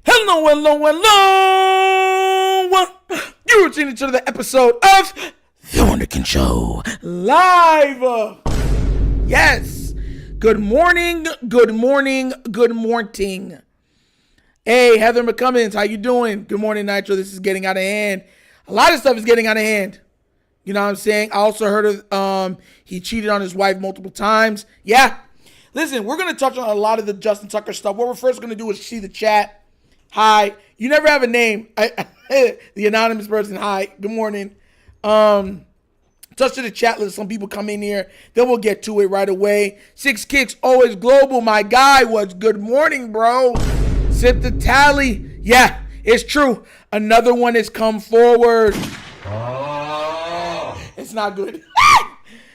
Hello. You're tuning to the episode of TheWunderkindShow live. Yes. Good morning. Hey, Heather McCummins, how you doing? Good morning, Nitro. This is getting out of hand. A lot of stuff is getting out of hand. You know what I'm saying? I also heard of he cheated on his wife multiple times. Yeah. Listen, we're going to touch on a lot of the Justin Tucker stuff. What we're first going to do is see the chat. Hi. You never have a name. The anonymous person. Hi. Good morning. Touch to the chat. Let some people come in here. Then we'll get to it right away. Six Kicks, always global. My guy was good morning, bro. Sip the tally. Yeah, it's true. Another one has come forward. It's not good.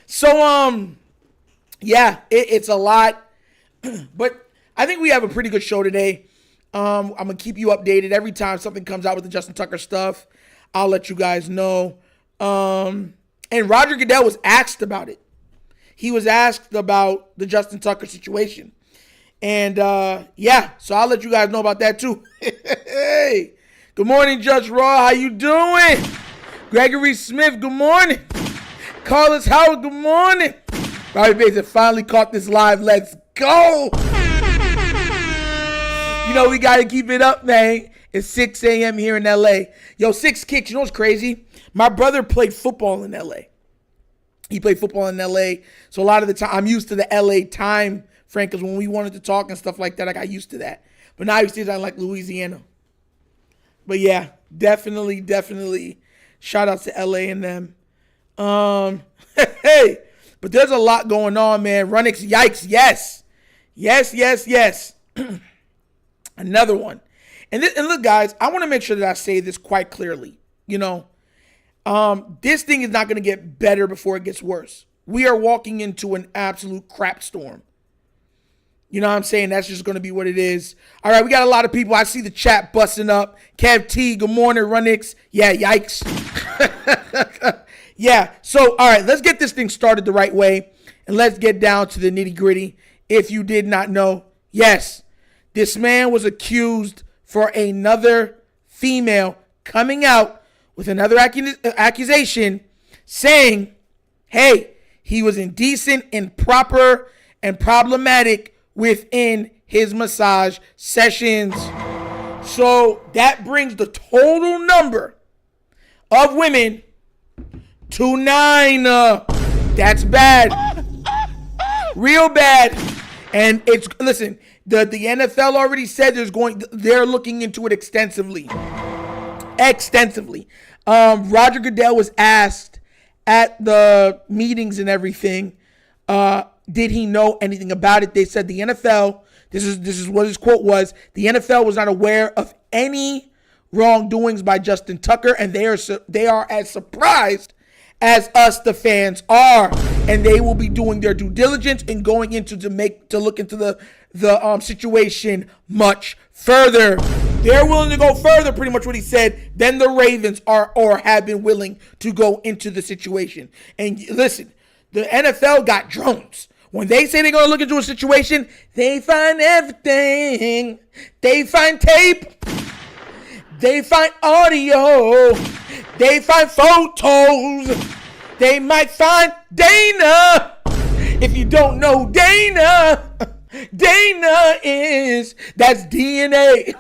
So, yeah, it's a lot. But I think we have a pretty good show today. I'm going to keep you updated every time something comes out with the Justin Tucker stuff. I'll let you guys know. And Roger Goodell was asked about it. He was asked about the Justin Tucker situation. And, yeah, so I'll let you guys know about that, too. Hey, good morning, Judge Raw. How you doing? Gregory Smith, good morning. Carlos Howard, good morning. Bobby Bates finally caught this live. Let's go. You know, we got to keep it up, man. It's 6 a.m. here in L.A. Yo, Six Kicks, you know what's crazy? My brother played football in L.A. He played football in L.A. So a lot of the time, I'm used to the L.A. time, Frank, because when we wanted to talk and stuff like that, I got used to that. But now he says I like Louisiana. But yeah, definitely. Shout out to L.A. and them. Hey, but there's a lot going on, man. Runnix, yikes, yes. Another one. And look, guys, I want to make sure that I say this quite clearly. You know, this thing is not going to get better before it gets worse. We are walking into an absolute crap storm. You know what I'm saying? That's just going to be what it is. All right, we got a lot of people. I see the chat busting up. Kev T, good morning, Runnix. Yeah, yikes. Yeah, so, all right, let's get this thing started the right way, and let's get down to the nitty-gritty. If you did not know, yes, this man was accused for another female coming out with another accusation saying, hey, he was indecent, improper, and problematic within his massage sessions. So that brings the total number of women to 9. That's bad. Real bad. And it's, listen, the NFL already said they're looking into it extensively. Roger Goodell was asked at the meetings and everything, did he know anything about it? They said the NFL, this is what his quote was, the NFL was not aware of any wrongdoings by Justin Tucker, and they are as surprised as us, the fans, are, and they will be doing their due diligence and going into to look into the situation much further. They're willing to go further, pretty much what he said, than the Ravens are or have been willing to go into the situation. And listen, the NFL got drones. When they say they're going to look into a situation, they find everything. They find tape. They find audio. They find photos. They might find Dana. If you don't know Dana, that's DNA.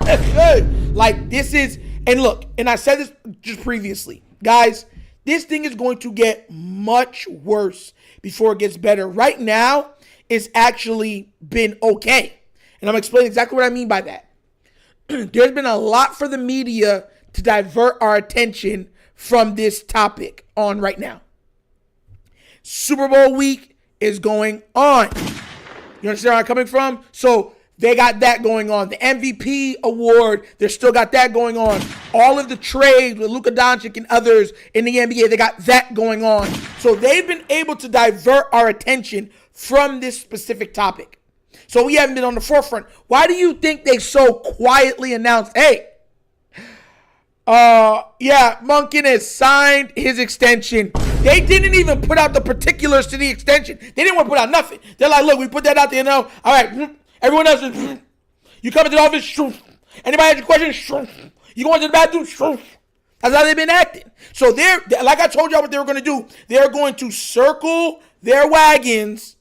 Like, this is, and look, and I said this just previously, guys, this thing is going to get much worse before it gets better. Right now, it's actually been okay. And I'm explaining exactly what I mean by that. There's been a lot for the media to divert our attention from this topic on right now. Super Bowl week is going on. You understand where I'm coming from? So they got that going on. The MVP award, they still got that going on. All of the trades with Luka Doncic and others in the NBA, they got that going on. So they've been able to divert our attention from this specific topic. So we haven't been on the forefront. Why do you think they so quietly announced, hey, Monken has signed his extension. They didn't even put out the particulars to the extension. They didn't want to put out nothing. They're like, look, we put that out there now. All right, everyone else, you come into the office, Anybody has a question? Shh. You going to the bathroom? Shh. That's how they've been acting. So they're, like I told y'all what they were going to do. They're going to circle their wagons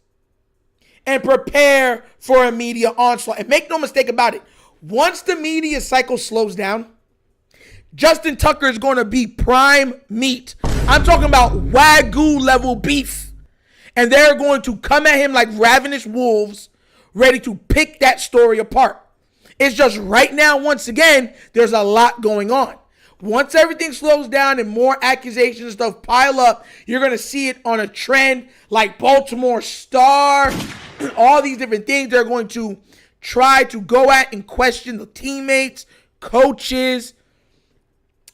and prepare for a media onslaught. And make no mistake about it. Once the media cycle slows down, Justin Tucker is going to be prime meat. I'm talking about Wagyu level beef. And they're going to come at him like ravenous wolves, ready to pick that story apart. It's just right now, once again, there's a lot going on. Once everything slows down and more accusations and stuff pile up, you're going to see it on a trend like Baltimore Star. All these different things they're going to try to go at and question the teammates, coaches,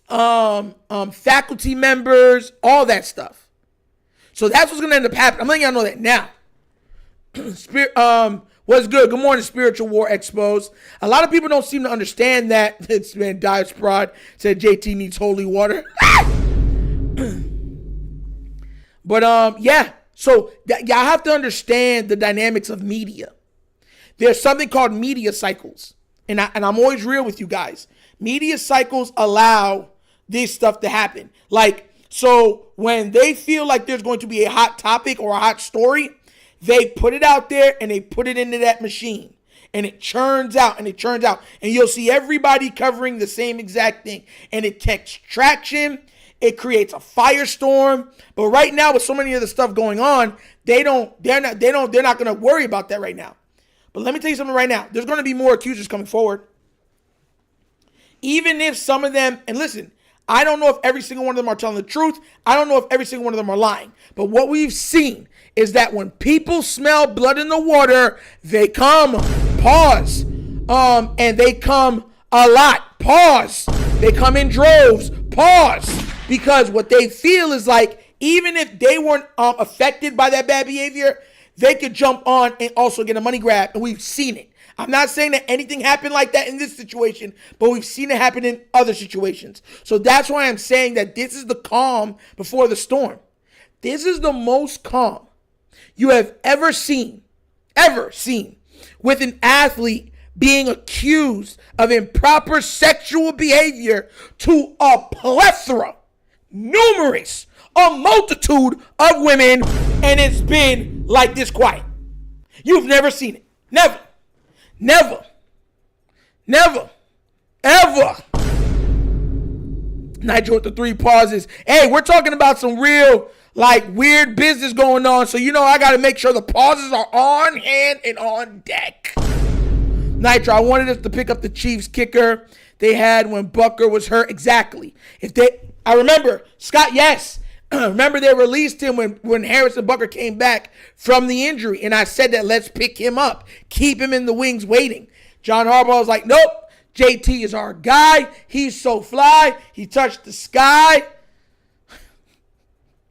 faculty members, all that stuff. So that's what's going to end up happening. I'm letting y'all know that now. What's good? Good morning, Spiritual War Expos. A lot of people don't seem to understand that. It's man, Dive Sprod said JT needs holy water. But yeah. So y'all have to understand the dynamics of media. There's something called media cycles. And I'm always real with you guys. Media cycles allow this stuff to happen. Like, so when they feel like there's going to be a hot topic or a hot story, they put it out there and they put it into that machine. And it churns out and it churns out. And you'll see everybody covering the same exact thing. And it takes traction. It creates a firestorm. But right now, with so many of the stuff going on, they're not going to worry about that right now. But let me tell you something right now. There's going to be more accusers coming forward. Even if some of them, and listen, I don't know if every single one of them are telling the truth. I don't know if every single one of them are lying. But what we've seen is that when people smell blood in the water, they come. Pause. And they come a lot. Pause. They come in droves. Pause. Because what they feel is like, even if they weren't affected by that bad behavior, they could jump on and also get a money grab. And we've seen it. I'm not saying that anything happened like that in this situation, but we've seen it happen in other situations. So that's why I'm saying that this is the calm before the storm. This is the most calm you have ever seen with an athlete being accused of improper sexual behavior to a plethora, numerous, a multitude of women, and it's been like this quiet. You've never seen it. Never. Never. Never. Ever. Nitro with the 3 pauses. Hey, we're talking about some real, like, weird business going on. So, I got to make sure the pauses are on hand and on deck. Nitro, I wanted us to pick up the Chiefs kicker they had when Butker was hurt. Exactly. I remember, Scott, yes. Remember they released him when Harrison Butker came back from the injury. And I said that let's pick him up. Keep him in the wings waiting. John Harbaugh was like, nope. JT is our guy. He's so fly. He touched the sky.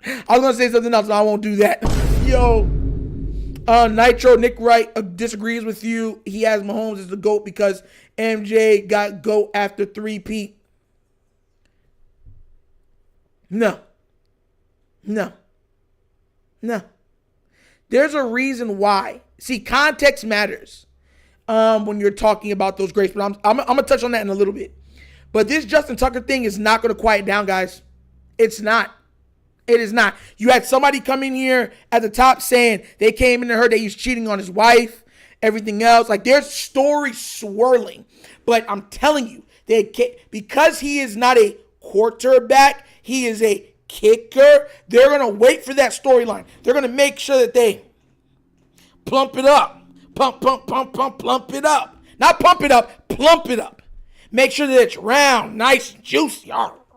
I was going to say something else, but I won't do that. Yo. Nitro, Nick Wright disagrees with you. He has Mahomes as the GOAT because MJ got GOAT after 3-peat. No. There's a reason why. See, context matters when you're talking about those greats. But I'm going to touch on that in a little bit. But this Justin Tucker thing is not going to quiet down, guys. It's not. It is not. You had somebody come in here at the top saying they came in and heard that he's cheating on his wife, everything else. Like, there's stories swirling. But I'm telling you, because he is not a quarterback, he is a kicker. They're going to wait for that storyline. They're going to make sure that they plump it up. Plump it up. Not pump it up, plump it up. Make sure that it's round, nice, juicy.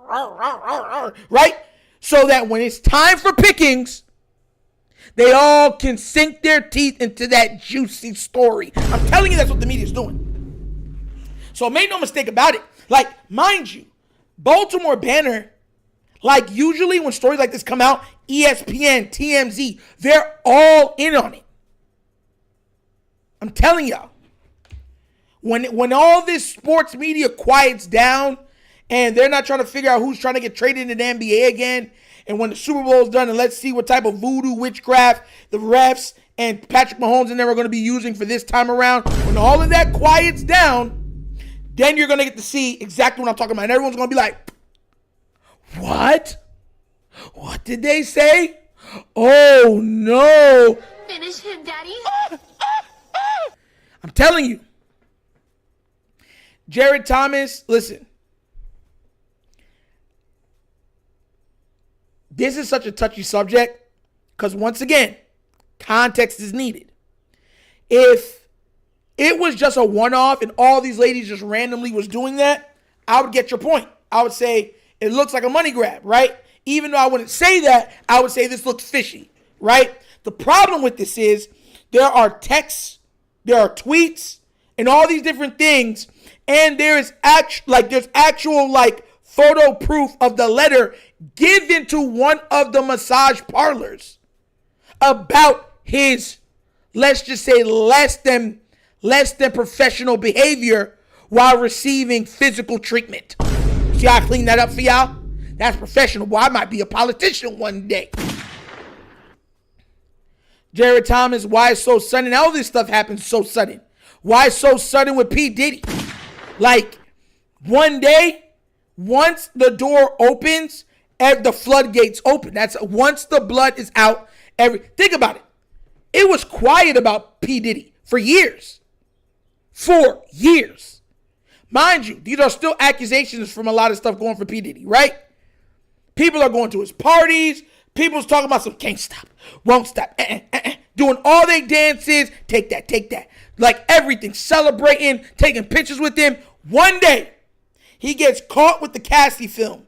Right? So that when it's time for pickings, they all can sink their teeth into that juicy story. I'm telling you, that's what the media is doing. So make no mistake about it. Like, mind you, Baltimore Banner, like usually when stories like this come out, ESPN, TMZ, they're all in on it. I'm telling y'all. When all this sports media quiets down and they're not trying to figure out who's trying to get traded into the NBA again, and when the Super Bowl is done and let's see what type of voodoo witchcraft the refs and Patrick Mahomes and them are going to be using for this time around, when all of that quiets down, then you're going to get to see exactly what I'm talking about. And everyone's going to be like, what? What did they say? Oh, no. Finish him, Daddy. I'm telling you. Jared Thomas, listen. This is such a touchy subject because, once again, context is needed. If it was just a one-off and all these ladies just randomly was doing that, I would get your point. I would say it looks like a money grab, right? Even though I wouldn't say that, I would say this looks fishy, right? The problem with this is there are texts, there are tweets, and all these different things, and there's actual photo proof of the letter given to one of the massage parlors about his, let's just say, less than professional behavior while receiving physical treatment. See how I clean that up for y'all? That's professional. Boy, I might be a politician one day. Jared Thomas, why is so sudden? All this stuff happens so sudden. Why so sudden with P Diddy? Like, one day, once the door opens, the floodgates open. That's once the blood is out. Think about it. It was quiet about P Diddy for years. For years. Mind you, these are still accusations from a lot of stuff going for P Diddy, right? People are going to his parties. People's talking about some can't stop, won't stop, doing all they dances. Take that. Like everything, celebrating, taking pictures with him. One day, he gets caught with the Cassie film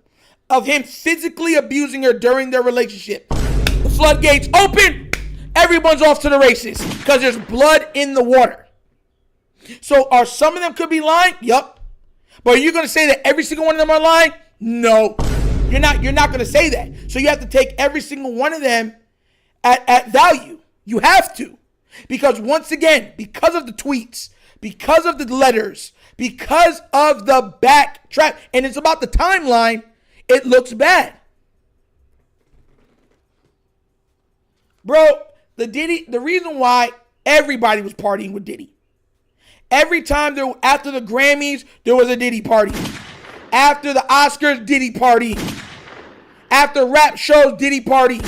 of him physically abusing her during their relationship. The floodgates open. Everyone's off to the races because there's blood in the water. So are some of them could be lying? Yup. But are you going to say that every single one of them are lying? No. You're not going to say that. So you have to take every single one of them at value. You have to. Because once again, because of the tweets, because of the letters, because of the backtrack, and it's about the timeline, it looks bad. Bro, the reason why everybody was partying with Diddy. Every time after the Grammys, there was a Diddy party. After the Oscars, Diddy party. After rap shows, Diddy party.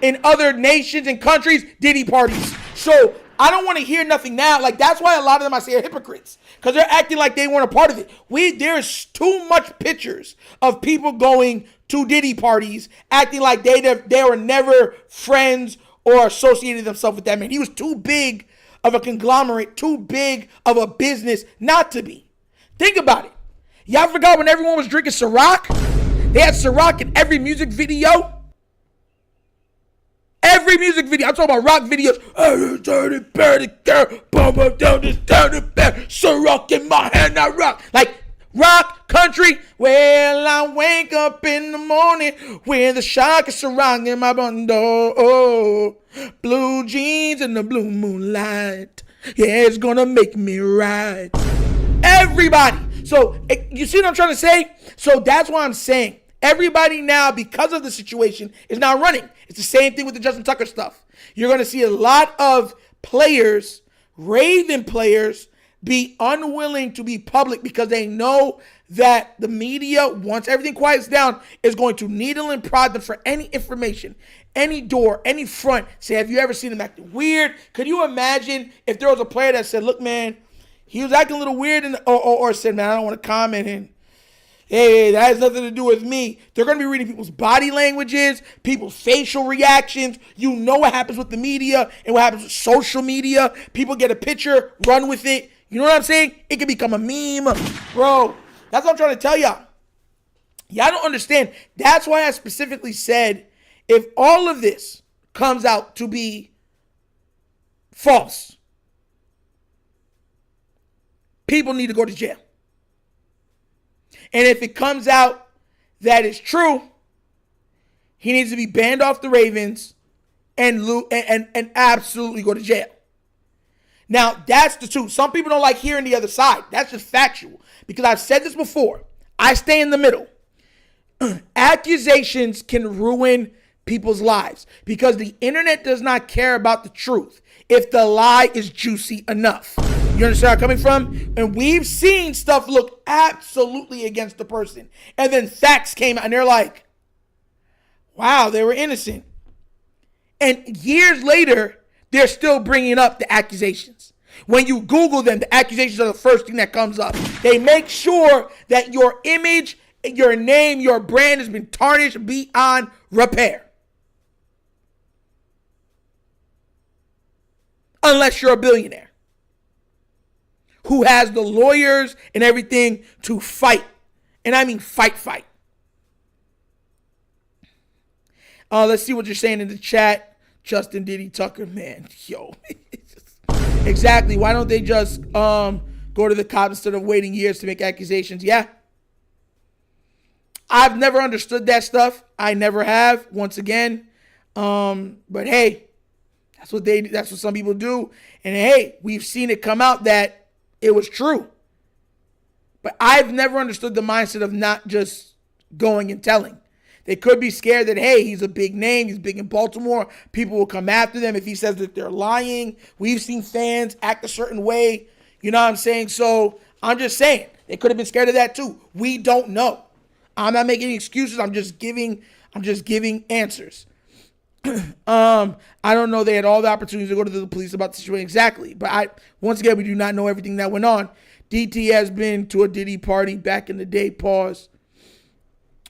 In other nations and countries, Diddy parties. So I don't want to hear nothing now. Like, that's why a lot of them I say are hypocrites. Because they're acting like they weren't a part of it. There's too much pictures of people going to Diddy parties, acting like they were never friends or associated themselves with that man. He was too big of a conglomerate, too big of a business not to be. Think about it. Y'all forgot when everyone was drinking Ciroc? They had Ciroc in every music video. Every music video. I'm talking about rock videos. Ciroc in my hand, I rock. Like rock, country. Well, I wake up in the morning with a shock of Ciroc in my bundle. Oh, blue jeans and the blue moonlight. Yeah, it's gonna make me right. Everybody. So, you see what I'm trying to say? So that's why I'm saying everybody now, because of the situation, is now running. It's the same thing with the Justin Tucker stuff. You're going to see a lot of players, Raven players, be unwilling to be public because they know that the media, once everything quiets down, is going to needle and prod them for any information, any door, any front. Say, have you ever seen him acting weird? Could you imagine if there was a player that said, look, man, he was acting a little weird, or said, man, I don't want to comment, and hey, that has nothing to do with me. They're going to be reading people's body languages, people's facial reactions. You know what happens with the media and what happens with social media. People get a picture, run with it. You know what I'm saying? It can become a meme. Bro, that's what I'm trying to tell y'all. Y'all don't understand. That's why I specifically said if all of this comes out to be false, people need to go to jail. And if it comes out that it's true, he needs to be banned off the Ravens and absolutely go to jail. Now, that's the truth. Some people don't like hearing the other side. That's just factual. Because I've said this before. I stay in the middle. Accusations can ruin people's lives because the internet does not care about the truth if the lie is juicy enough. You understand where I'm coming from? And we've seen stuff look absolutely against the person. And then facts came out and they're like, wow, they were innocent. And years later, they're still bringing up the accusations. When you Google them, the accusations are the first thing that comes up. They make sure that your image, your name, your brand has been tarnished beyond repair. Unless you're a billionaire who has the lawyers and everything to fight. And I mean fight. Let's see what you're saying in the chat. Justin Diddy Tucker, man, yo. Exactly. Why don't they just go to the cops instead of waiting years to make accusations? Yeah. I've never understood that stuff. I never have, once again. But hey, that's what some people do. And hey, we've seen it come out that it was true. But I've never understood the mindset of not just going and telling. They could be scared that, hey, he's a big name. He's big in Baltimore. People will come after them if he says that they're lying. We've seen fans act a certain way. You know what I'm saying? So I'm just saying they could have been scared of that too. We don't know. I'm not making excuses. I'm just giving answers. I don't know. They had all the opportunities to go to the police about the situation exactly. But once again, we do not know everything that went on. DT has been to a Diddy party back in the day. Pause.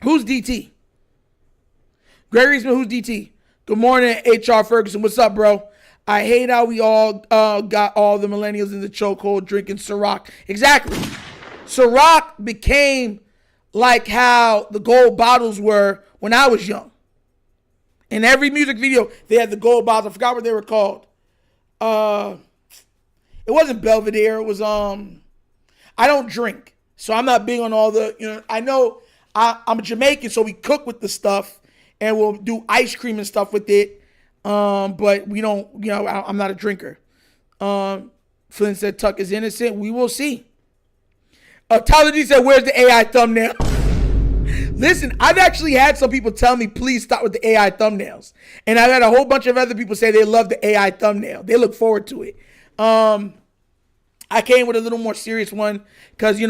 Who's DT? Gregory Smith, who's DT? Good morning, HR Ferguson. What's up, bro? I hate how we all got all the millennials in the chokehold drinking Ciroc. Exactly. Ciroc became like how the gold bottles were when I was young. In every music video, they had the gold bottles. I forgot what they were called. It wasn't Belvedere. It was, I don't drink. So I'm not big on all the, I know I'm a Jamaican, so we cook with the stuff. And we'll do ice cream and stuff with it. But we don't, I'm not a drinker. Flynn said Tuck is innocent. We will see. Tyler D said, where's the AI thumbnail? Listen, I've actually had some people tell me, please stop with the AI thumbnails. And I've had a whole bunch of other people say they love the AI thumbnail. They look forward to it. I came with a little more serious one because,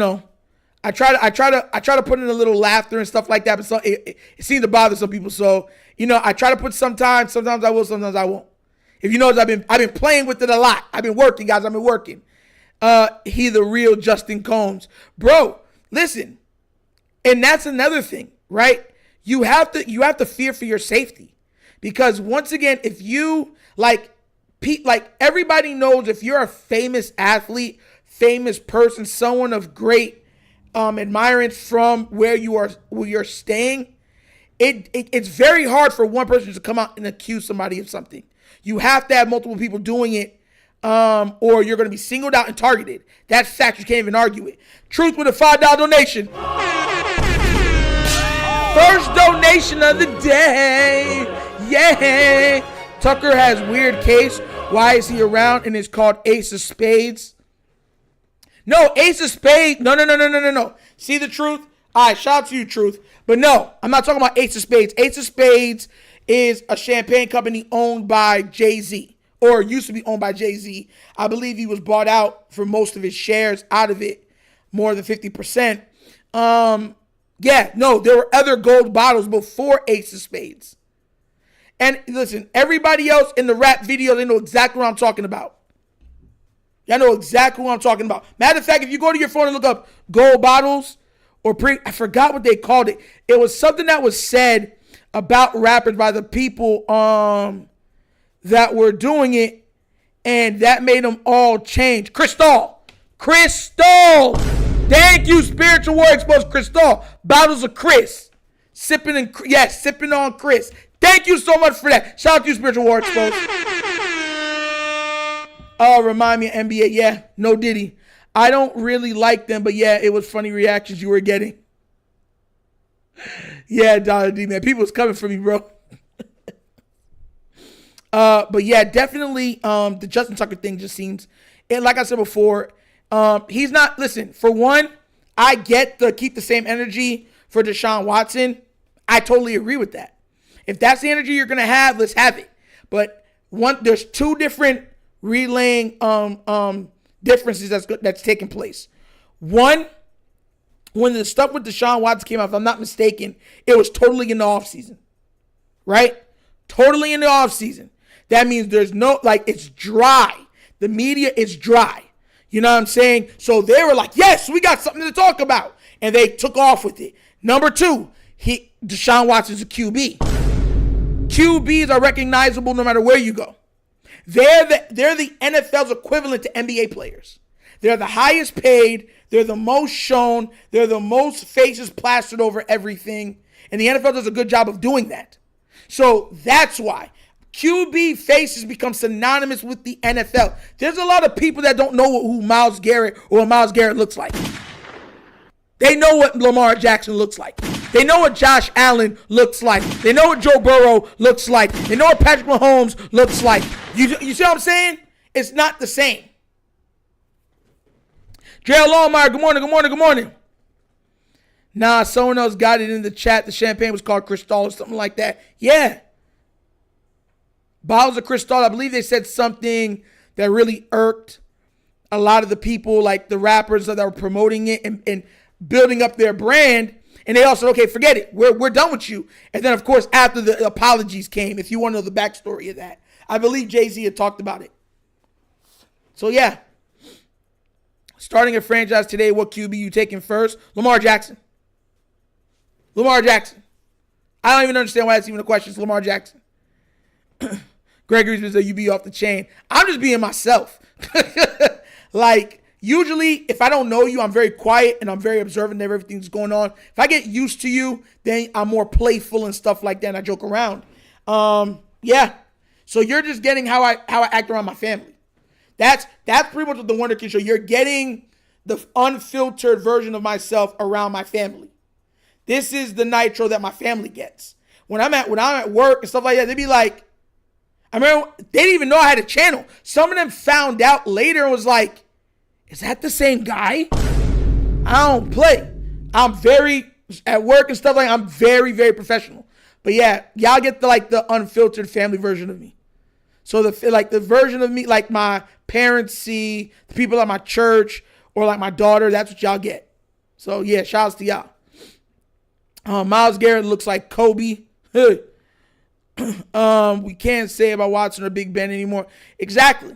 I try to put in a little laughter and stuff like that, but it seems to bother some people. So, I try to put sometimes I will, sometimes I won't. If you notice, I've been playing with it a lot. I've been working, guys. I've been working. He the real Justin Combs. Bro, listen. And that's another thing, right? You have to fear for your safety. Because once again, if you like everybody knows if you're a famous athlete, famous person, someone of great admirance from where you're staying, it's very hard for one person to come out and accuse somebody of something. You have to have multiple people doing it, or you're going to be singled out and targeted. That's fact. You can't even argue it. Truth with a $5 donation. First donation of the day. Yay. Tucker has weird case. Why is he around? And it's called Ace of Spades. No, Ace of Spades. No. See the truth? All right, shout out to you, Truth. But no, I'm not talking about Ace of Spades. Ace of Spades is a champagne company owned by Jay-Z, or used to be owned by Jay-Z. I believe he was bought out for most of his shares out of it, more than 50%. There were other gold bottles before Ace of Spades. And listen, everybody else in the rap video, they know exactly what I'm talking about. Y'all know exactly what I'm talking about. Matter of fact, if you go to your phone and look up gold bottles or I forgot what they called it. It was something that was said about rappers by the people that were doing it, and that made them all change. Crystal. Thank you, Spiritual War Exposed. Crystal. Bottles of Chris. Sipping on Chris. Thank you so much for that. Shout out to you, Spiritual War Exposed. Remind me of NBA. Yeah, no Diddy. I don't really like them, but yeah, it was funny reactions you were getting. Yeah, Dollar D, man. People was coming for me, bro. But yeah, definitely the Justin Tucker thing just seems, and like I said before, he's not, listen, for one, I get the keep the same energy for Deshaun Watson. I totally agree with that. If that's the energy you're going to have, let's have it. But there's two different relaying differences that's taking place. One, when the stuff with Deshaun Watson came out, if I'm not mistaken, it was totally in the offseason, right? Totally in the offseason. That means there's no, it's dry. The media is dry. You know what I'm saying? So they were like, yes, we got something to talk about. And they took off with it. Number two, Deshaun Watson's a QB. QBs are recognizable no matter where you go. They're the NFL's equivalent to NBA players. They're the highest paid. They're the most shown. They're the most faces plastered over everything. And the NFL does a good job of doing that. So that's why QB faces become synonymous with the NFL. There's a lot of people that don't know who Myles Garrett or what Myles Garrett looks like. They know what Lamar Jackson looks like. They know what Josh Allen looks like. They know what Joe Burrow looks like. They know what Patrick Mahomes looks like. You see what I'm saying? It's not the same. Gerald Longmire, good morning, good morning, good morning. Nah, someone else got it in the chat. The champagne was called Cristal or something like that. Yeah. Bottles of Cristal. I believe they said something that really irked a lot of the people, like the rappers that were promoting it and building up their brand. And they also, okay, forget it. We're done with you. And then, of course, after the apologies came, if you want to know the backstory of that, I believe Jay-Z had talked about it. So, yeah. Starting a franchise today, what QB you taking first? Lamar Jackson. Lamar Jackson. I don't even understand why that's even a question. It's Lamar Jackson. Gregory's been saying you be off the chain. I'm just being myself. Usually, if I don't know you, I'm very quiet and I'm very observant of everything that's going on. If I get used to you, then I'm more playful and stuff like that, and I joke around. Yeah. So you're just getting how I act around my family. That's pretty much what the Wonder Kid Show. You're getting the unfiltered version of myself around my family. This is the nitro that my family gets. When I'm at work and stuff like that, they be like, I remember they didn't even know I had a channel. Some of them found out later and was like, is that the same guy? I don't play. I'm very, at work and stuff like that, I'm very, very professional. But yeah, y'all get the unfiltered family version of me. So the version of me, like my parents see, the people at my church, or like my daughter, that's what y'all get. So yeah, shout outs to y'all. Myles Garrett looks like Kobe. We can't say about Watson or Big Ben anymore. Exactly.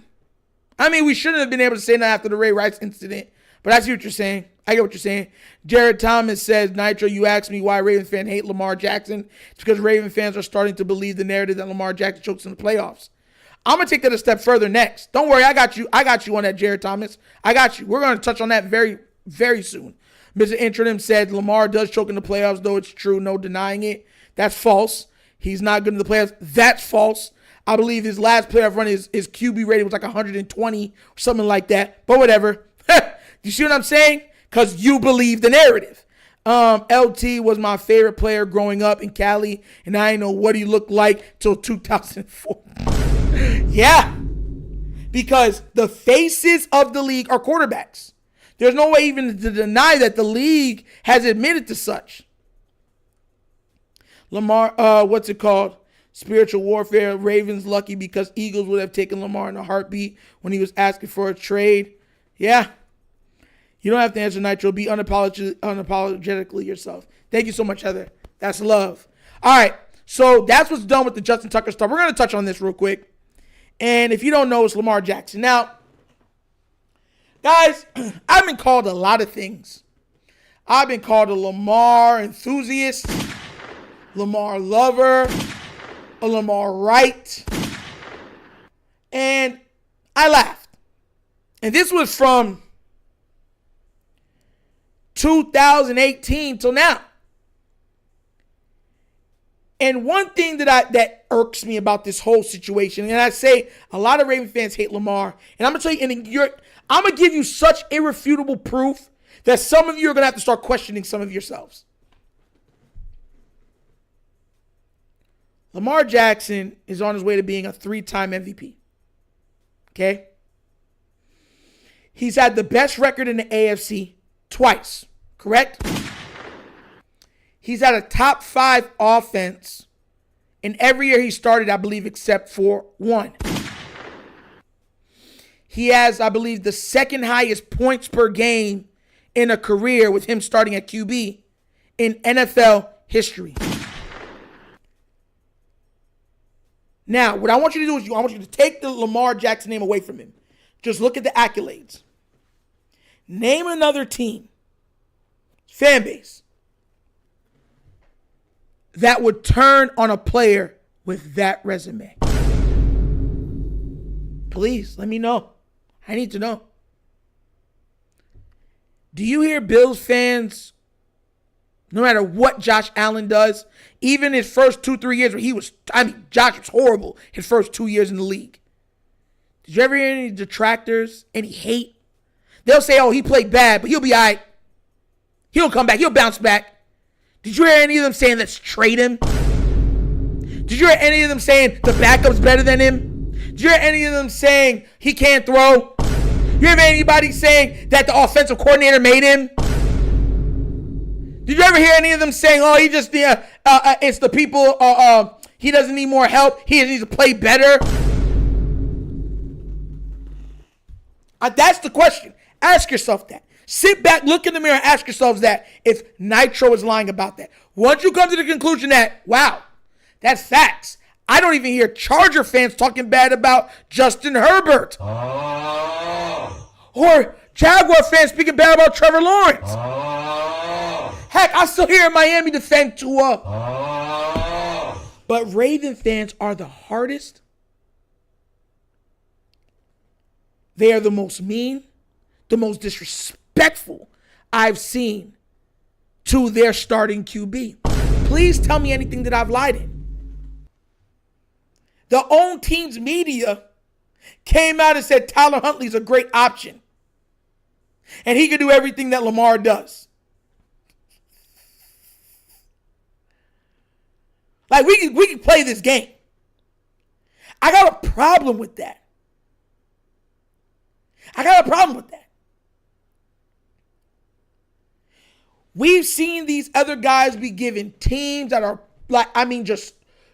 I mean, we shouldn't have been able to say that after the Ray Rice incident, but I see what you're saying. I get what you're saying. Jared Thomas says, Nitro, you asked me why Ravens fans hate Lamar Jackson. It's because Raven fans are starting to believe the narrative that Lamar Jackson chokes in the playoffs. I'm going to take that a step further next. Don't worry, I got you. I got you on that, Jared Thomas. I got you. We're going to touch on that very, very soon. Mr. Intronym said Lamar does choke in the playoffs, though it's true. No denying it. That's false. He's not good in the playoffs. That's false. I believe his last playoff run, his QB rating was like 120 or something like that. But whatever. You see what I'm saying? Because you believe the narrative. LT was my favorite player growing up in Cali, and I didn't know what he looked like till 2004. Yeah. Because the faces of the league are quarterbacks. There's no way even to deny that the league has admitted to such. Lamar, what's it called? Spiritual warfare. Ravens lucky because Eagles would have taken Lamar in a heartbeat when he was asking for a trade. Yeah. You don't have to answer, Nitro. Be unapologetically yourself. Thank you so much, Heather. That's love. All right. So that's what's done with the Justin Tucker stuff. We're going to touch on this real quick. And if you don't know, it's Lamar Jackson. Now, guys, I've been called a lot of things. I've been called a Lamar enthusiast, Lamar lover, a Lamar right. And I laughed. And this was from 2018 till now. And one thing that irks me about this whole situation, and I say a lot of Raven fans hate Lamar, and I'm gonna tell you, I'm gonna give you such irrefutable proof that some of you are gonna have to start questioning some of yourselves. Lamar Jackson is on his way to being a 3-time MVP. Okay? He's had the best record in the AFC twice, correct? He's had a top 5 offense in every year he started, I believe, except for one. He has, I believe, the second highest points per game in a career with him starting at QB in NFL history. Now, what I want you to do is I want you to take the Lamar Jackson name away from him. Just look at the accolades. Name another team, fan base, that would turn on a player with that resume. Please, let me know. I need to know. Do you hear Bills fans, no matter what Josh Allen does, even his first 2-3 years where Josh was horrible his first 2 years in the league. Did you ever hear any detractors, any hate? They'll say, oh, he played bad, but he'll be all right. He'll come back. He'll bounce back. Did you hear any of them saying, let's trade him? Did you hear any of them saying the backup's better than him? Did you hear any of them saying he can't throw? You hear anybody saying that the offensive coordinator made him? Did you ever hear any of them saying, oh, he just, it's the people, he doesn't need more help. He needs to play better? That's the question. Ask yourself that. Sit back, look in the mirror, and ask yourselves that if Nitro is lying about that. Once you come to the conclusion that, wow, that's facts. I don't even hear Charger fans talking bad about Justin Herbert. Or Jaguar fans speaking bad about Trevor Lawrence. Heck, I still hear Miami defend Tua. But Raven fans are the hardest. They are the most mean, the most disrespectful I've seen to their starting QB. Please tell me anything that I've lied in. The own team's media came out and said Tyler Huntley's a great option. And he can do everything that Lamar does. Like, we can play this game. I got a problem with that. We've seen these other guys be given teams that are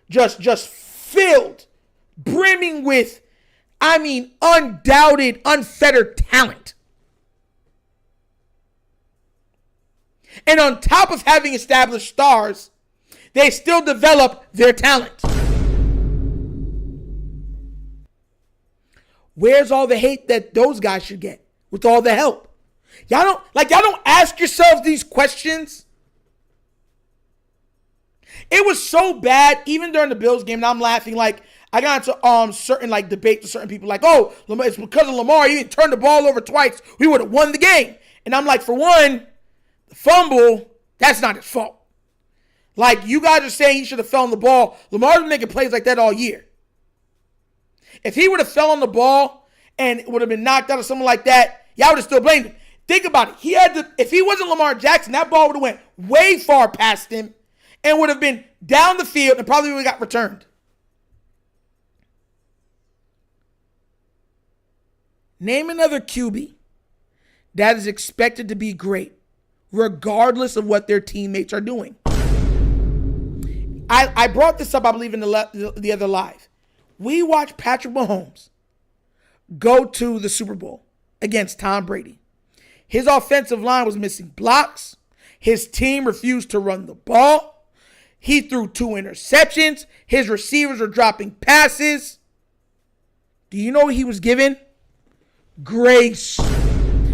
just filled, brimming with, undoubted, unfettered talent. And on top of having established stars, they still develop their talent. Where's all the hate that those guys should get with all the help? Y'all don't ask yourselves these questions. It was so bad, even during the Bills game, and I'm laughing. Like, I got into certain debates with certain people, like, oh, it's because of Lamar. He didn't turn the ball over twice. We would have won the game. And I'm like, for one, the fumble, that's not his fault. Like, you guys are saying he should have fell on the ball. Lamar's been making plays like that all year. If he would have fell on the ball and would have been knocked out or something like that, y'all would have still blamed him. Think about it. If he wasn't Lamar Jackson, that ball would have went way far past him and would have been down the field and probably would have got returned. Name another QB that is expected to be great, regardless of what their teammates are doing. I brought this up, I believe, in the other live. We watched Patrick Mahomes go to the Super Bowl against Tom Brady. His offensive line was missing blocks. His team refused to run the ball. He threw 2 interceptions. His receivers were dropping passes. Do you know what he was given? Grace.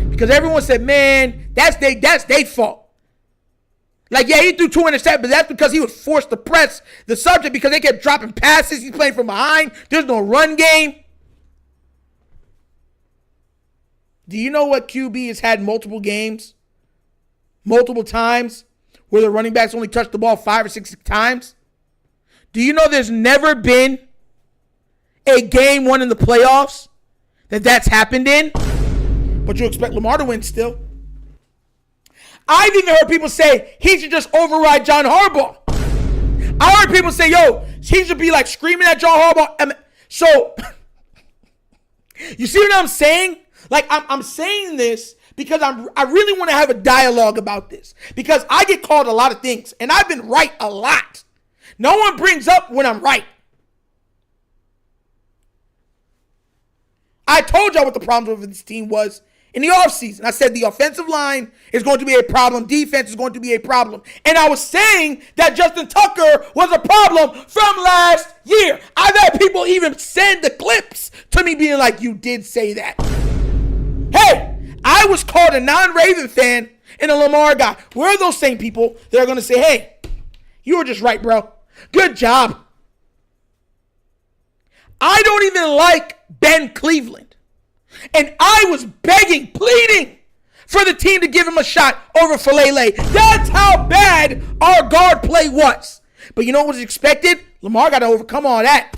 Because everyone said, man, that's their fault. Like, yeah, he threw 2 interceptions, but that's because he was forced to press the subject because they kept dropping passes. He's playing from behind. There's no run game. Do you know what QB has had multiple games, multiple times, where the running backs only touched the ball 5 or 6 times? Do you know there's never been a game won in the playoffs that's happened in? But you expect Lamar to win still. I've even heard people say he should just override John Harbaugh. I heard people say, yo, he should be like screaming at John Harbaugh. So, you see what I'm saying? Like, I'm saying this because I really want to have a dialogue about this. Because I get called a lot of things, and I've been right a lot. No one brings up when I'm right. I told y'all what the problem with this team was in the offseason. I said the offensive line is going to be a problem. Defense is going to be a problem. And I was saying that Justin Tucker was a problem from last year. I've had people even send the clips to me being like, you did say that. Hey, I was called a non-Raven fan and a Lamar guy. Where are those same people that are going to say, hey, you were just right, bro. Good job. I don't even like Ben Cleveland. And I was begging, pleading for the team to give him a shot over Falele. That's how bad our guard play was. But you know what was expected? Lamar got to overcome all that.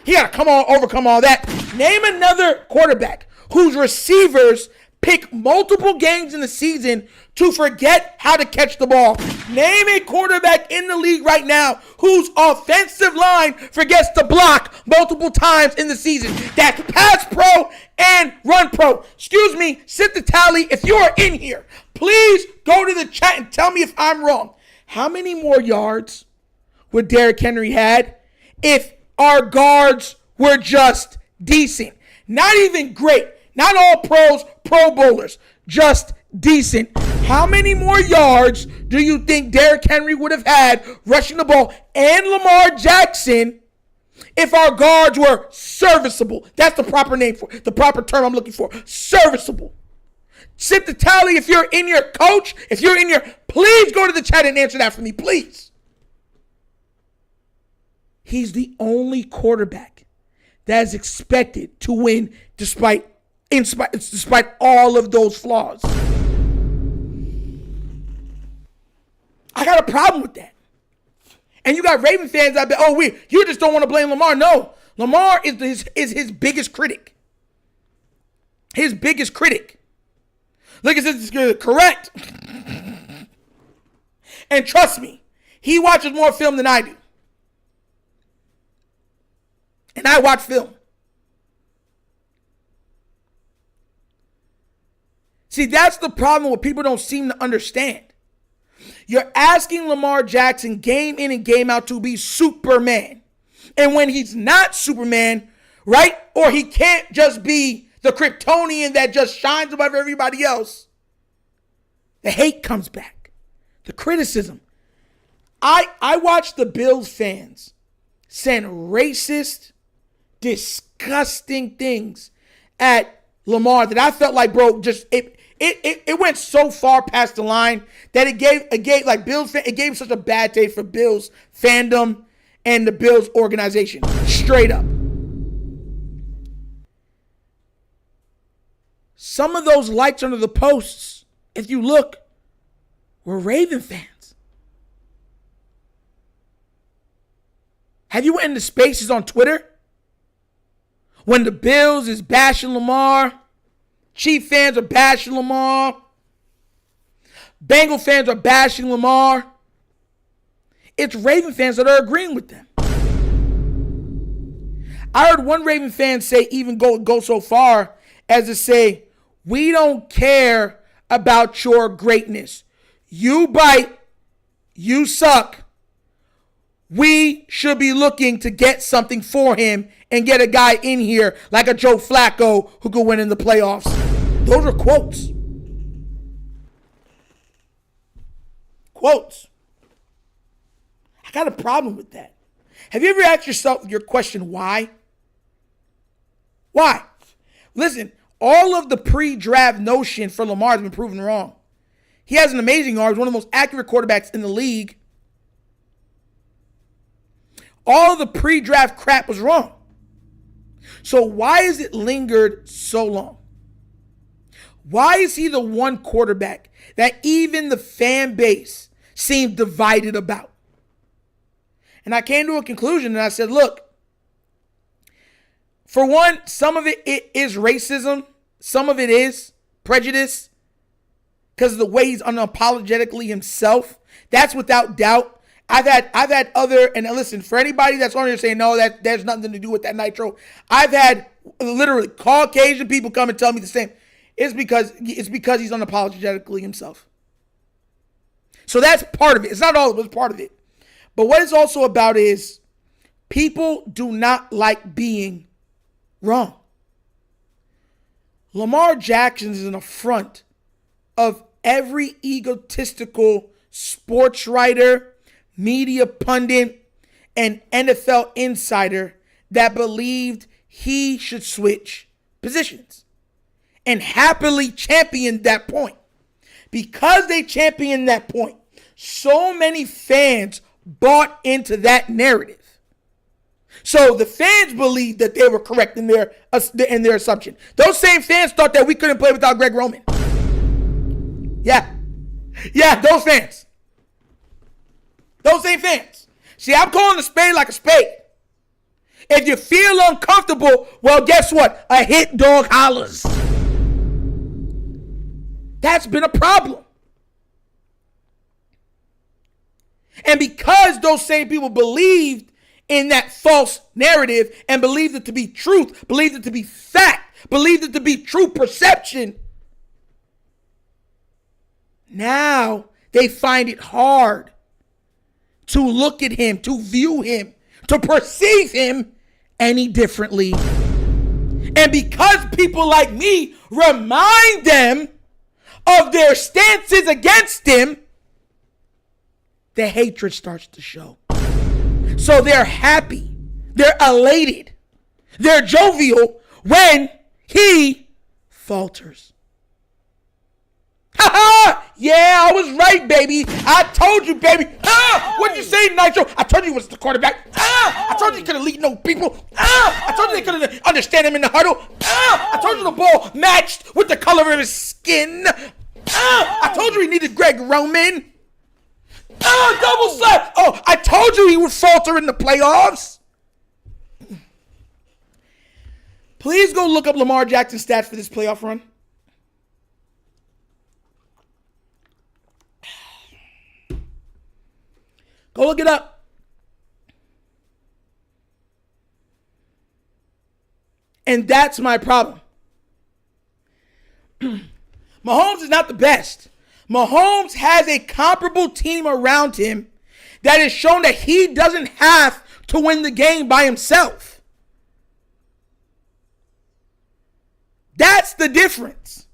He got to overcome all that. Name another quarterback whose receivers pick multiple games in the season to forget how to catch the ball. Name a quarterback in the league right now whose offensive line forgets to block multiple times in the season. That's pass pro and run pro. Excuse me, sit the tally. If you are in here, please go to the chat and tell me if I'm wrong. How many more yards would Derrick Henry had if our guards were just decent? Not even great. Not all pros, pro bowlers, just decent. How many more yards do you think Derrick Henry would have had rushing the ball and Lamar Jackson if our guards were serviceable? That's the proper name for it, the proper term I'm looking for. Serviceable. Sit the tally if you're in your coach. If you're in your, please go to the chat and answer that for me, please. He's the only quarterback that is expected to win despite all of those flaws. I got a problem with that. And you got Raven fans out there, you just don't want to blame Lamar. No, Lamar is his biggest critic. His biggest critic. Look, it's correct. And trust me, he watches more film than I do. And I watch film. See, that's the problem what people don't seem to understand. You're asking Lamar Jackson game in and game out to be Superman. And when he's not Superman, right? Or he can't just be the Kryptonian that just shines above everybody else, the hate comes back. The criticism. I watch the Bills fans send racist, disgusting things at Lamar that I felt like, bro, just it went so far past the line that it gave like Bills it gave such a bad taste for Bills fandom and the Bills organization. Straight up. Some of those likes under the posts, if you look, were Raven fans. Have you went into spaces on Twitter when the Bills is bashing Lamar? Chief fans are bashing Lamar. Bengal fans are bashing Lamar. It's Raven fans that are agreeing with them. I heard one Raven fan say, even go so far as to say, we don't care about your greatness. You bite, you suck. We should be looking to get something for him and get a guy in here like a Joe Flacco who could win in the playoffs. Those are quotes. Quotes. I got a problem with that. Have you ever asked yourself your question, why? Why? Listen, all of the pre-draft notion for Lamar has been proven wrong. He has an amazing arm. He's one of the most accurate quarterbacks in the league. All of the pre-draft crap was wrong. So why is it lingered so long? Why is he the one quarterback that even the fan base seemed divided about? And I came to a conclusion and I said, look, for one, some of it is racism. Some of it is prejudice because of the way he's unapologetically himself. That's without doubt. I've had other, and listen, for anybody that's on here saying, no, that there's nothing to do with that nitro, I've had literally Caucasian people come and tell me the same. It's because he's unapologetically himself. So that's part of it. It's not all of it, it's part of it. But what it's also about is people do not like being wrong. Lamar Jackson is an affront of every egotistical sports writer, media pundit, and NFL insider that believed he should switch positions and happily championed that point. Because they championed that point, so many fans bought into that narrative. So the fans believed that they were correct in their assumption. Those same fans thought that we couldn't play without Greg Roman. Yeah, those fans. Those same fans. See, I'm calling a spade like a spade. If you feel uncomfortable, well, guess what? A hit dog hollers. That's been a problem. And because those same people believed in that false narrative and believed it to be truth, believed it to be fact, believed it to be true perception, now they find it hard to look at him, to view him, to perceive him any differently. And because people like me remind them of their stances against him, the hatred starts to show. So they're happy, they're elated, they're jovial when he falters. Ha ha! Yeah, I was right, baby. I told you, baby. What'd you say, Nitro? I told you he was the quarterback. I told you he couldn't lead no people. I told you they couldn't understand him in the huddle. I told you the ball matched with the color of his skin. I told you he needed Greg Roman. Double slap. Oh, I told you he would falter in the playoffs. Please go look up Lamar Jackson's stats for this playoff run. Go look it up. And that's my problem. Mahomes is not the best. Mahomes has a comparable team around him that has shown that he doesn't have to win the game by himself. That's the difference.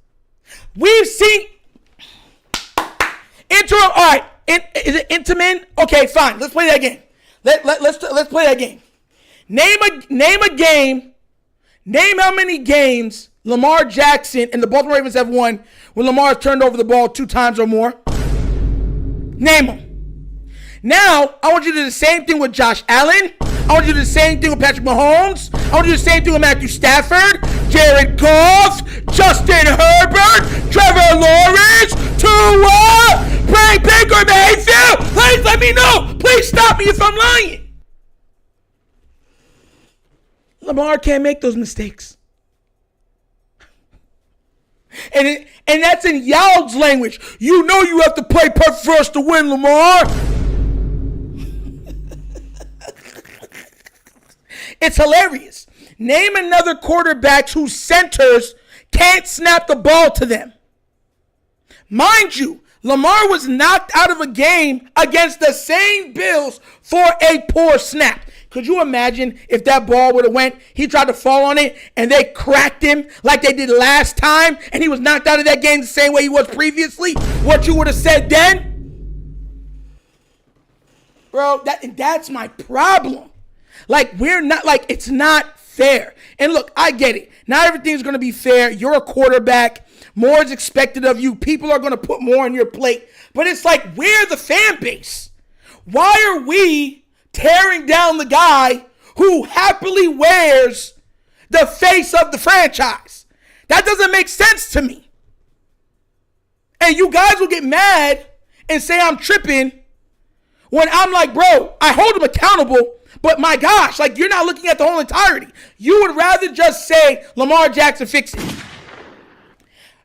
We've seen interim. All right, is it Intamin? Okay, fine. Let's play that game. Let's play that game. Name a game. Name how many games Lamar Jackson and the Baltimore Ravens have won when Lamar turned over the ball 2 times or more. Name them. Now, I want you to do the same thing with Josh Allen. I want you to do the same thing with Patrick Mahomes. I want you to do the same thing with Matthew Stafford, Jared Goff, Justin Herbert, Trevor Lawrence, Tua, Baker Mayfield. Please let me know. Please stop me if I'm lying. Lamar can't make those mistakes. And that's in Yowd's language. You know you have to play perfect for us to win, Lamar. It's hilarious. Name another quarterback whose centers can't snap the ball to them. Mind you, Lamar was knocked out of a game against the same Bills for a poor snap. Could you imagine if that ball would have went, he tried to fall on it, and they cracked him like they did last time, and he was knocked out of that game the same way he was previously? What you would have said then? Bro, that's my problem. Like, it's not fair. And look, I get it. Not everything's going to be fair. You're a quarterback. More is expected of you. People are going to put more on your plate. But it's like, we're the fan base. Why are we tearing down the guy who happily wears the face of the franchise? That doesn't make sense to me. And you guys will get mad and say I'm tripping when I'm like, bro, I hold him accountable, but my gosh, like, you're not looking at the whole entirety. You would rather just say Lamar Jackson fix it.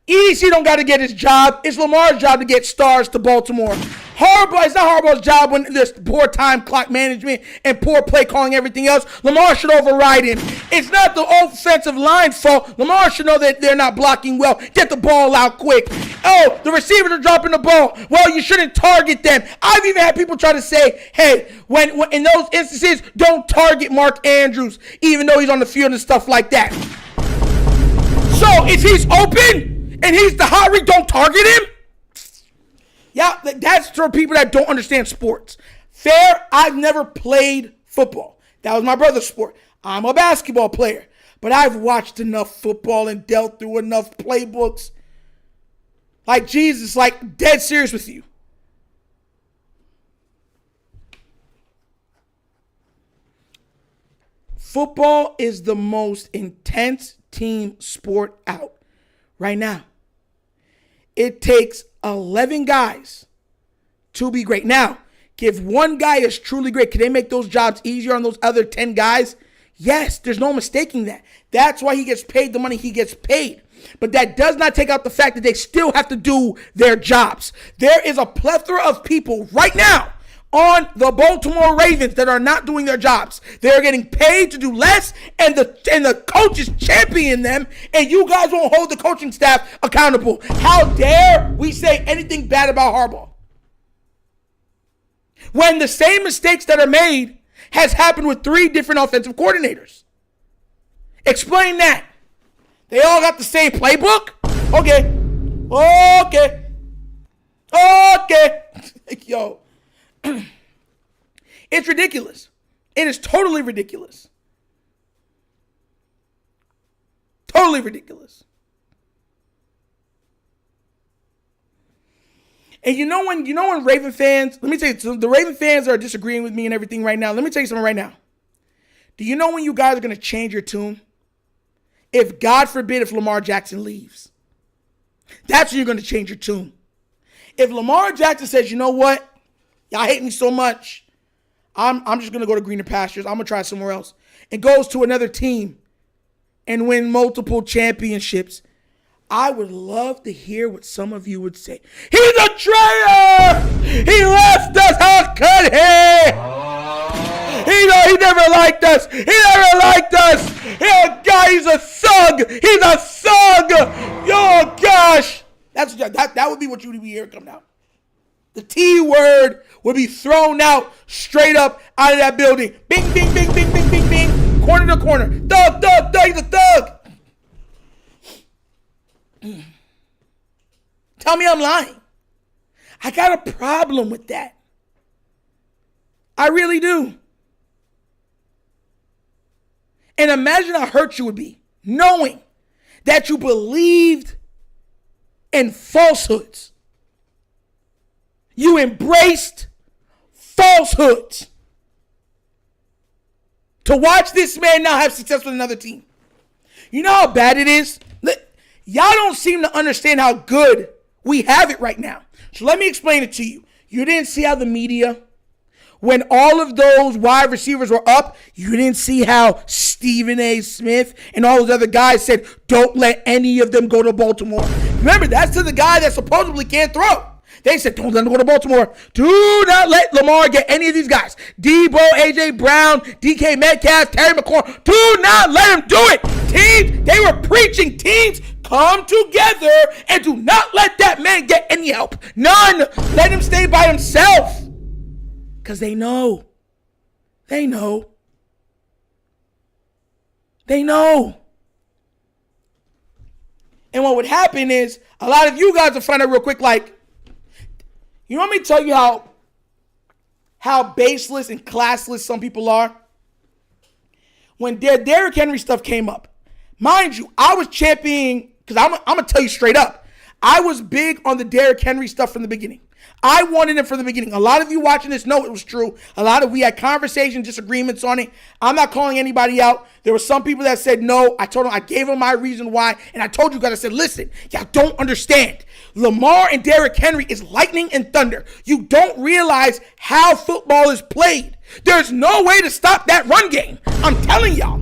EDC don't got to get his job. It's Lamar's job to get stars to Baltimore. It's not Harbaugh's job when there's poor time clock management and poor play calling, everything else. Lamar should override him. It's not the offensive line's fault. Lamar should know that they're not blocking well. Get the ball out quick. Oh, the receivers are dropping the ball. Well, you shouldn't target them. I've even had people try to say, hey, when in those instances, don't target Mark Andrews, even though he's on the field and stuff like that. So Yo, if he's open and he's the hot read, don't target him. Yeah, that's for people that don't understand sports. Fair, I've never played football. That was my brother's sport. I'm a basketball player. But I've watched enough football and dealt through enough playbooks. Like, Jesus, like, dead serious with you. Football is the most intense team sport out right now. It takes 11 guys to be great. Now, if one guy is truly great, can they make those jobs easier on those other 10 guys? Yes, there's no mistaking that. That's why he gets paid the money he gets paid. But that does not take out the fact that they still have to do their jobs. There is a plethora of people right now on the Baltimore Ravens that are not doing their jobs. They're getting paid to do less, and the coaches champion them, and you guys won't hold the coaching staff accountable. How dare we say anything bad about Harbaugh? When the same mistakes that are made has happened with 3 different offensive coordinators. Explain that. They all got the same playbook? Okay. Yo. It's ridiculous. It is totally ridiculous. Totally ridiculous. And you know when Raven fans, let me tell you, so the Raven fans are disagreeing with me and everything right now. Let me tell you something right now. Do you know when you guys are going to change your tune? If, God forbid, if Lamar Jackson leaves. That's when you're going to change your tune. If Lamar Jackson says, you know what? Y'all hate me so much. I'm just going to go to greener pastures. I'm going to try somewhere else. And goes to another team and win multiple championships. I would love to hear what some of you would say. He's a traitor! He left us! How could he? He never liked us! He never liked us! He's a thug! He's a thug! Oh, gosh! That would be what you would be hearing coming out. The T word would be thrown out straight up out of that building. Bing, bing, bing, bing, bing, bing, bing. Corner to corner. Thug, thug, thug, he's a thug! Tell me I'm lying. I got a problem with that. I really do. And imagine how hurt you would be knowing that you believed in falsehoods. You embraced falsehoods to watch this man now have success with another team. You know how bad it is? Y'all don't seem to understand how good we have it right now. So let me explain it to you. You didn't see how the media, when all of those wide receivers were up, you didn't see how Stephen A. Smith and all those other guys said, don't let any of them go to Baltimore. Remember, that's to the guy that supposedly can't throw. They said, don't let him go to Baltimore. Do not let Lamar get any of these guys. Debo, A.J. Brown, DK Metcalf, Terry McLaurin. Do not let him do it. Teams, they were preaching, teams, come together and do not let that man get any help. None. Let him stay by himself. Because they know. They know. They know. And what would happen is, a lot of you guys will find out real quick, like, you want me to tell you how baseless and classless some people are? When their Derrick Henry stuff came up, mind you, I was championing, because I'm going to tell you straight up, I was big on the Derrick Henry stuff from the beginning. I wanted him from the beginning. A lot of you watching this know it was true. We had conversations, disagreements on it. I'm not calling anybody out. There were some people that said no. I gave them my reason why. And I told you guys, I said, listen, y'all don't understand. Lamar and Derrick Henry is lightning and thunder. You don't realize how football is played. There's no way to stop that run game. I'm telling y'all.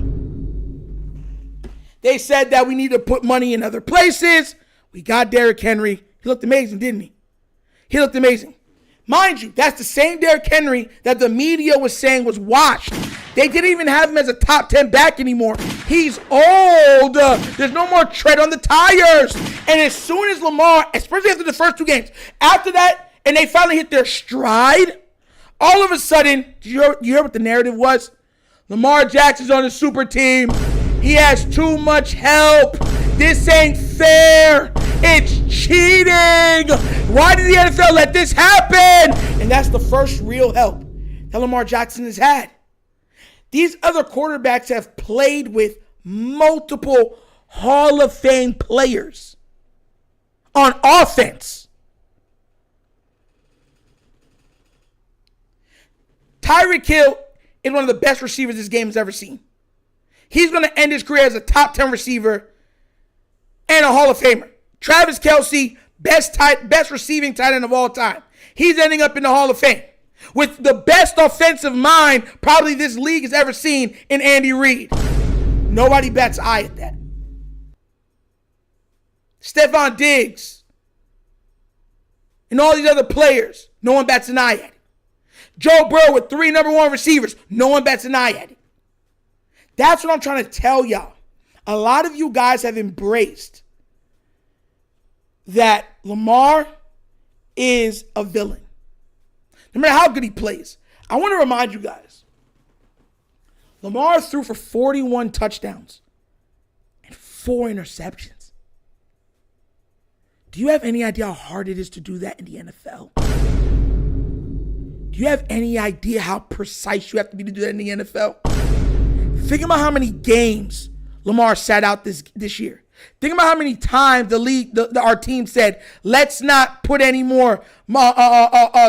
They said that we need to put money in other places. We got Derrick Henry. He looked amazing, didn't he? He looked amazing. Mind you, that's the same Derrick Henry that the media was saying was washed. They didn't even have him as a top 10 back anymore. He's old. There's no more tread on the tires. And as soon as Lamar, especially after the first 2 games, after that, and they finally hit their stride, all of a sudden, you hear what the narrative was? Lamar Jackson's on a super team. He has too much help. This ain't fair. It's cheating. Why did the NFL let this happen? And that's the first real help that Lamar Jackson has had. These other quarterbacks have played with multiple Hall of Fame players on offense. Tyreek Hill is one of the best receivers this game has ever seen. He's going to end his career as a top 10 receiver and a Hall of Famer. Travis Kelce, best receiving tight end of all time. He's ending up in the Hall of Fame with the best offensive mind probably this league has ever seen in Andy Reid. Nobody bats eye at that. Stephon Diggs and all these other players, no one bats an eye at it. Joe Burrow with 3 number 1 receivers, no one bats an eye at it. That's what I'm trying to tell y'all. A lot of you guys have embraced that Lamar is a villain. No matter how good he plays. I want to remind you guys, Lamar threw for 41 touchdowns and 4 interceptions. Do you have any idea how hard it is to do that in the NFL? Do you have any idea how precise you have to be to do that in the NFL? Think about how many games Lamar sat out this year. Think about how many times our team said, let's not put any more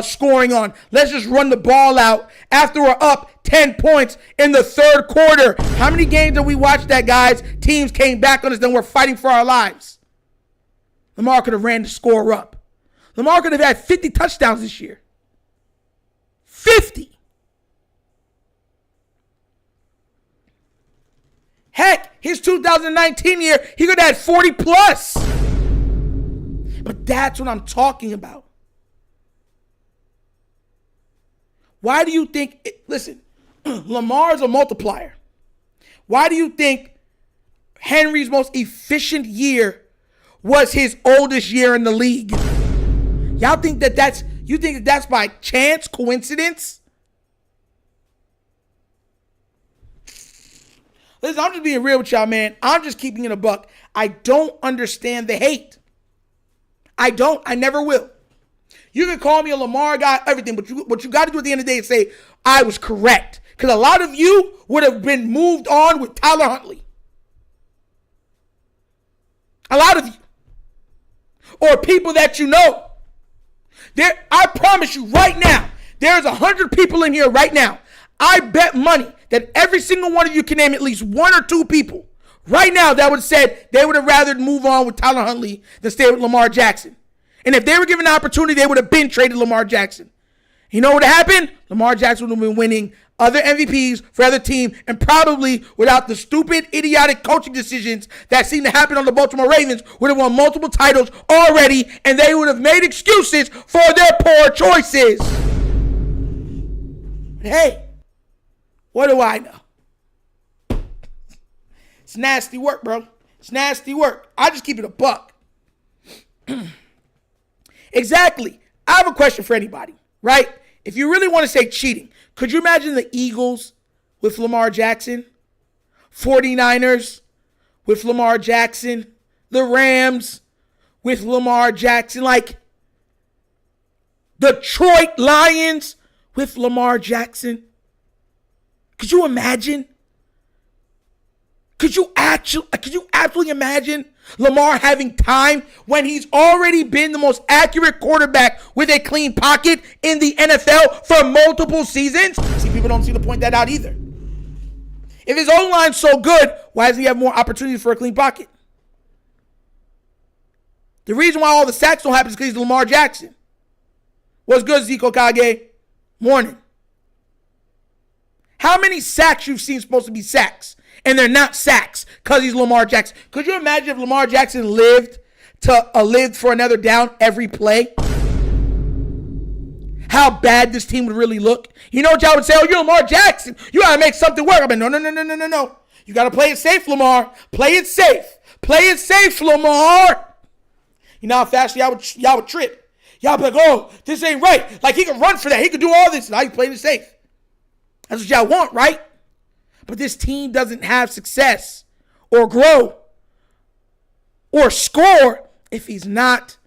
scoring on. Let's just run the ball out after we're up 10 points in the third quarter. How many games did we watch that, guys? Teams came back on us, then we're fighting for our lives. Lamar could have ran the score up. Lamar could have had 50 touchdowns this year. 50. Heck, his 2019 year, he could have had 40 plus. But that's what I'm talking about. Why do you think, listen, Lamar's a multiplier. Why do you think Henry's most efficient year was his oldest year in the league? Y'all think that's by chance, coincidence? Listen, I'm just being real with y'all, man. I'm just keeping it a buck. I don't understand the hate. I don't. I never will. You can call me a Lamar guy, everything, but what you got to do at the end of the day is say, I was correct. Because a lot of you would have been moved on with Tyler Huntley. A lot of you. Or people that you know. I promise you right now, there's 100 people in here right now. I bet money that every single one of you can name at least 1 or 2 people right now that would have said they would have rather move on with Tyler Huntley than stay with Lamar Jackson. And if they were given the opportunity, they would have been traded Lamar Jackson. You know what would have happened? Lamar Jackson would have been winning other MVPs for other team, and probably without the stupid, idiotic coaching decisions that seem to happen on the Baltimore Ravens, would have won multiple titles already, and they would have made excuses for their poor choices. Hey, what do I know? It's nasty work, bro. It's nasty work. I just keep it a buck. Exactly. I have a question for anybody, right? If you really want to say cheating, could you imagine the Eagles with Lamar Jackson? 49ers with Lamar Jackson? The Rams with Lamar Jackson? Like Detroit Lions with Lamar Jackson? Could you imagine? Could you absolutely imagine Lamar having time when he's already been the most accurate quarterback with a clean pocket in the NFL for multiple seasons? See, people don't seem to point that out either. If his O-line's so good, why doesn't he have more opportunities for a clean pocket? The reason why all the sacks don't happen is because he's Lamar Jackson. What's good, Zeke Okage? Morning. How many sacks you've seen supposed to be sacks? And they're not sacks because he's Lamar Jackson. Could you imagine if Lamar Jackson lived for another down every play? How bad this team would really look. You know what y'all would say? Oh, you're Lamar Jackson. You got to make something work. I'm like, no. You got to play it safe, Lamar. Play it safe. Play it safe, Lamar. You know how fast y'all would trip. Y'all be like, oh, this ain't right. Like, he can run for that. He can do all this. Now he's playing it safe. That's what y'all want, right? But this team doesn't have success or grow or score if he's not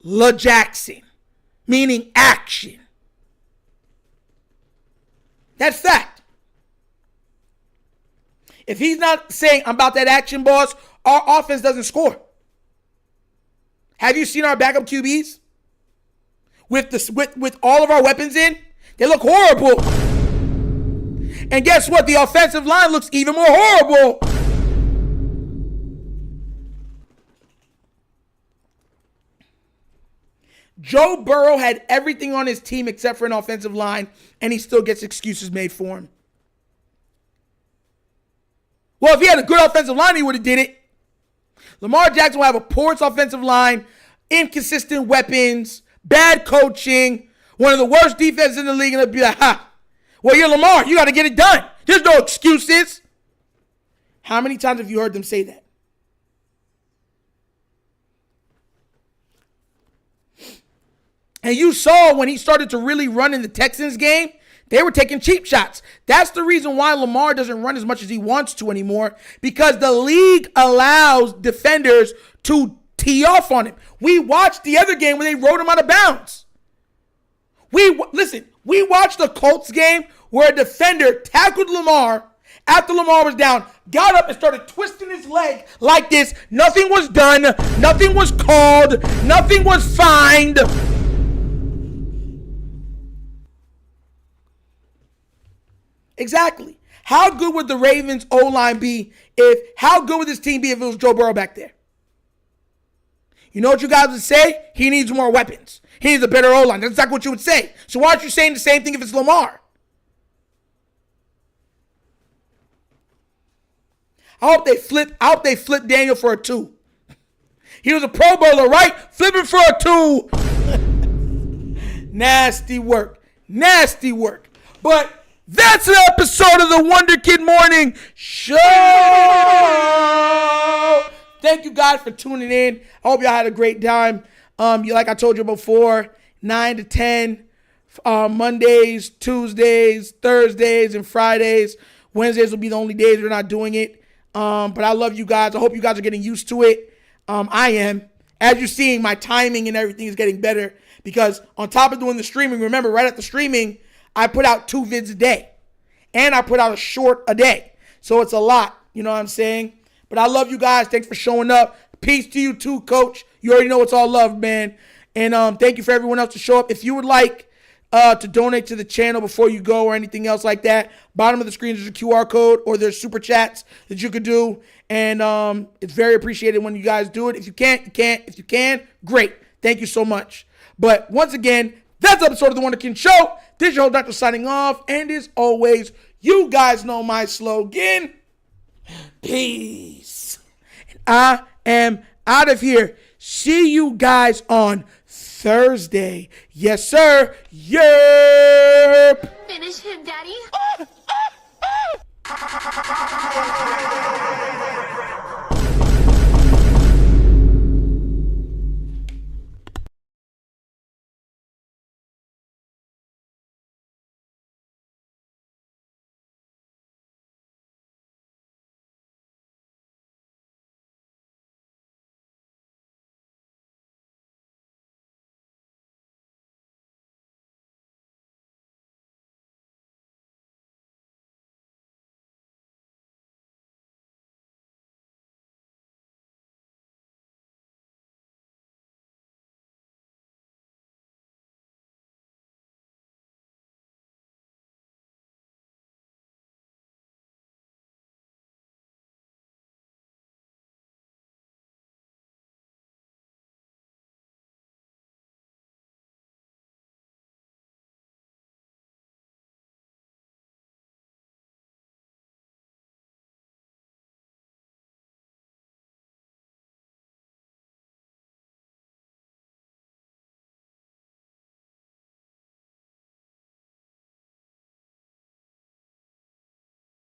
La Jackson, meaning action. That's fact. If he's not saying, I'm about that action, boss, our offense doesn't score. Have you seen our backup QBs? With all of our weapons in? They look horrible. And guess what? The offensive line looks even more horrible. Joe Burrow had everything on his team except for an offensive line, and he still gets excuses made for him. Well, if he had a good offensive line, he would have did it. Lamar Jackson will have a porous offensive line, inconsistent weapons, bad coaching, one of the worst defenses in the league, and they'll be like, well, you're Lamar. You got to get it done. There's no excuses. How many times have you heard them say that? And you saw when he started to really run in the Texans game, they were taking cheap shots. That's the reason why Lamar doesn't run as much as he wants to anymore, because the league allows defenders to tee off on him. We watched the other game when they rode him out of bounds. We watched the Colts game where a defender tackled Lamar after Lamar was down, got up and started twisting his leg like this. Nothing was done. Nothing was called. Nothing was fined. Exactly. How good would the Ravens O-line be how good would this team be if it was Joe Burrow back there? You know what you guys would say? He needs more weapons. He needs a better O-line. That's exactly what you would say. So why aren't you saying the same thing if it's Lamar? I hope they flip Daniel for a 2. He was a Pro Bowler, right? Flip him for a 2. Nasty work. Nasty work. But that's an episode of the Wonder Kid Morning Show. Thank you guys for tuning in. I hope y'all had a great time. Like I told you before, 9 to 10, Mondays, Tuesdays, Thursdays, and Fridays. Wednesdays will be the only days we're not doing it. But I love you guys. I hope you guys are getting used to it. I am. As you're seeing, my timing and everything is getting better because on top of doing the streaming, remember, right at the streaming, I put out 2 vids a day, and I put out a short a day. So it's a lot, you know what I'm saying? But I love you guys. Thanks for showing up. Peace to you too, Coach. You already know it's all love, man. And thank you for everyone else to show up. If you would like to donate to the channel before you go or anything else like that, bottom of the screen is a QR code or there's super chats that you could do. And it's very appreciated when you guys do it. If you can't, you can't. If you can, great. Thank you so much. But once again, that's the episode of The Wunderkind Show. This is your host, Dr. signing off. And as always, you guys know my slogan. Peace. And I am out of here. See you guys on Thursday. Yes, sir. Yerp. Finish him, Daddy.